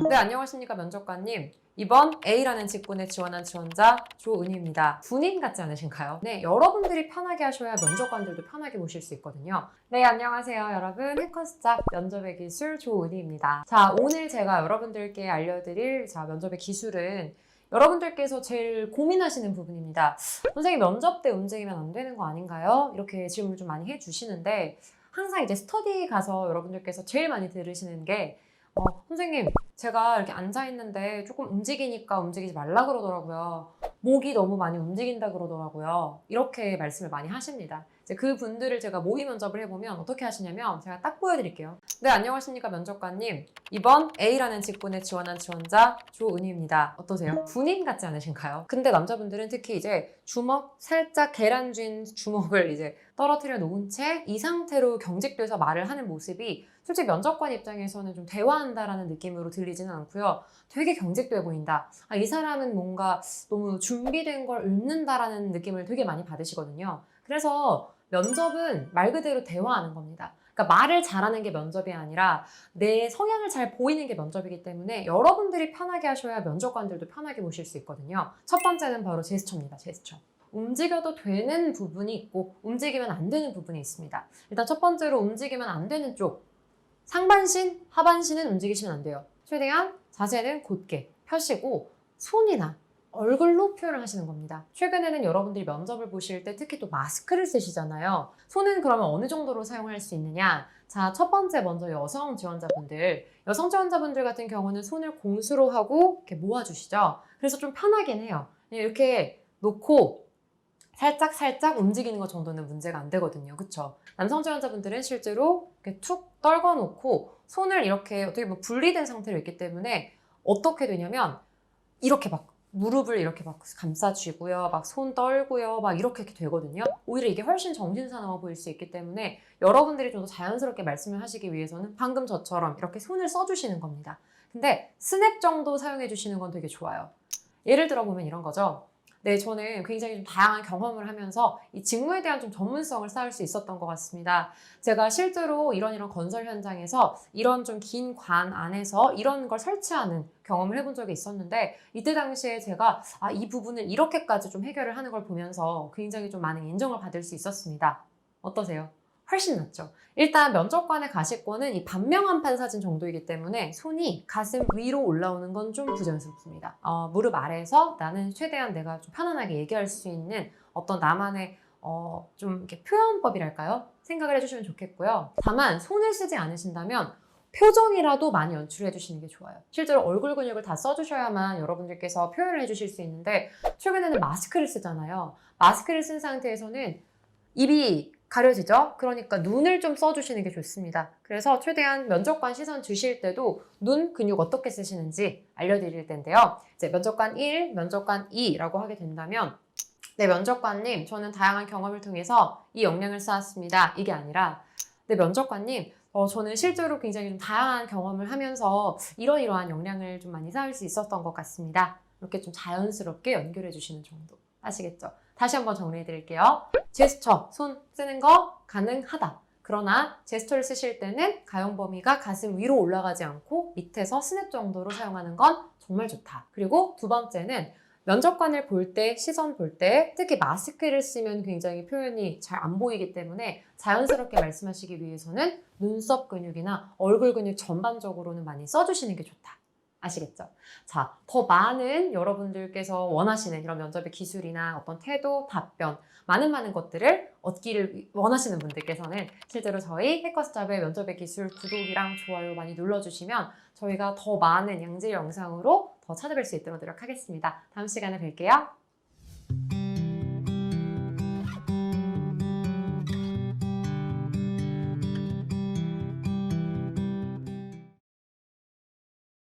네, 안녕하십니까 면접관님. 이번 A라는 직군에 지원한 지원자 조은희입니다. 군인 같지 않으신가요? 네, 여러분들이 편하게 하셔야 면접관들도 편하게 보실 수 있거든요. 네, 안녕하세요 여러분. 해커스작 면접의 기술 조은희입니다. 자, 오늘 제가 여러분들께 알려드릴 면접의 기술은 여러분들께서 제일 고민하시는 부분입니다. 선생님, 면접 때 움직이면 안 되는 거 아닌가요? 이렇게 질문을 좀 많이 해주시는데, 항상 이제 스터디 가서 여러분들께서 제일 많이 들으시는 게 선생님, 제가 이렇게 앉아있는데 조금 움직이니까 움직이지 말라 그러더라고요. 목이 너무 많이 움직인다 그러더라고요. 이렇게 말씀을 많이 하십니다. 이제 그 분들을 제가 모의 면접을 해보면 어떻게 하시냐면 제가 딱 보여드릴게요. 네, 안녕하십니까 면접관님. 이번 A라는 직군에 지원한 지원자 조은희입니다. 어떠세요? 군인 같지 않으신가요? 근데 남자분들은 특히 이제 주먹, 살짝 계란 쥔 주먹을 이제 떨어뜨려 놓은 채 이 상태로 경직돼서 말을 하는 모습이 솔직히 면접관 입장에서는 좀 대화한다라는 느낌으로 들리지는 않고요. 되게 경직돼 보인다. 이 사람은 뭔가 너무 준비된 걸 읊는다라는 느낌을 되게 많이 받으시거든요. 그래서 면접은 말 그대로 대화하는 겁니다. 그러니까 말을 잘하는 게 면접이 아니라 내 성향을 잘 보이는 게 면접이기 때문에 여러분들이 편하게 하셔야 면접관들도 편하게 보실 수 있거든요. 첫 번째는 바로 제스처입니다. 제스처. 움직여도 되는 부분이 있고 움직이면 안 되는 부분이 있습니다. 일단 첫 번째로 움직이면 안 되는 쪽, 상반신, 하반신은 움직이시면 안 돼요. 최대한 자세는 곧게 펴시고 손이나 얼굴로 표현을 하시는 겁니다. 최근에는 여러분들이 면접을 보실 때 특히 또 마스크를 쓰시잖아요. 손은 그러면 어느 정도로 사용할 수 있느냐? 자, 첫 번째 먼저 여성 지원자분들 같은 경우는 손을 공수로 하고 이렇게 모아주시죠. 그래서 좀 편하긴 해요. 이렇게 놓고 살짝 움직이는 것 정도는 문제가 안 되거든요. 그쵸? 남성 지원자분들은 실제로 이렇게 툭 떨궈 놓고 손을 이렇게 어떻게 보면 분리된 상태로 있기 때문에 어떻게 되냐면 이렇게 막 무릎을 이렇게 막 감싸쥐고요. 막 손 떨고요. 막 이렇게 되거든요. 오히려 이게 훨씬 정신사나워 보일 수 있기 때문에 여러분들이 좀 더 자연스럽게 말씀을 하시기 위해서는 방금 저처럼 이렇게 손을 써주시는 겁니다. 근데 스냅 정도 사용해 주시는 건 되게 좋아요. 예를 들어 보면 이런 거죠. 네, 저는 굉장히 좀 다양한 경험을 하면서 이 직무에 대한 좀 전문성을 쌓을 수 있었던 것 같습니다. 제가 실제로 이런 건설 현장에서 이런 좀 긴 관 안에서 이런 걸 설치하는 경험을 해본 적이 있었는데 이때 당시에 제가 이 부분을 이렇게까지 좀 해결을 하는 걸 보면서 굉장히 좀 많은 인정을 받을 수 있었습니다. 어떠세요? 훨씬 낫죠. 일단 면접관의 가시권은 이 반명한판 사진 정도이기 때문에 손이 가슴 위로 올라오는 건 좀 부자연스럽습니다. 무릎 아래에서 나는 최대한 내가 좀 편안하게 얘기할 수 있는 어떤 나만의 좀 이렇게 표현법이랄까요? 생각을 해주시면 좋겠고요. 다만 손을 쓰지 않으신다면 표정이라도 많이 연출해 주시는 게 좋아요. 실제로 얼굴 근육을 다 써주셔야만 여러분들께서 표현을 해주실 수 있는데 최근에는 마스크를 쓰잖아요. 마스크를 쓴 상태에서는 입이 가려지죠? 그러니까 눈을 좀 써주시는 게 좋습니다. 그래서 최대한 면접관 시선 주실 때도 눈 근육 어떻게 쓰시는지 알려드릴 텐데요. 이제 면접관 1, 면접관 2라고 하게 된다면 네, 면접관님, 저는 다양한 경험을 통해서 이 역량을 쌓았습니다. 이게 아니라 네, 면접관님, 저는 실제로 굉장히 좀 다양한 경험을 하면서 이러이러한 역량을 좀 많이 쌓을 수 있었던 것 같습니다. 이렇게 좀 자연스럽게 연결해 주시는 정도. 아시겠죠? 다시 한번 정리해 드릴게요. 제스처, 손 쓰는 거 가능하다. 그러나 제스처를 쓰실 때는 가용 범위가 가슴 위로 올라가지 않고 밑에서 스냅 정도로 사용하는 건 정말 좋다. 그리고 두 번째는 면접관을 볼 때, 시선 볼 때 특히 마스크를 쓰면 굉장히 표현이 잘 안 보이기 때문에 자연스럽게 말씀하시기 위해서는 눈썹 근육이나 얼굴 근육 전반적으로는 많이 써주시는 게 좋다. 아시겠죠? 자, 더 많은 여러분들께서 원하시는 이런 면접의 기술이나 어떤 태도, 답변, 많은 것들을 얻기를 원하시는 분들께서는 실제로 저희 해커스잡의 면접의 기술 구독이랑 좋아요 많이 눌러주시면 저희가 더 많은 양질 영상으로 더 찾아뵐 수 있도록 노력하겠습니다. 다음 시간에 뵐게요.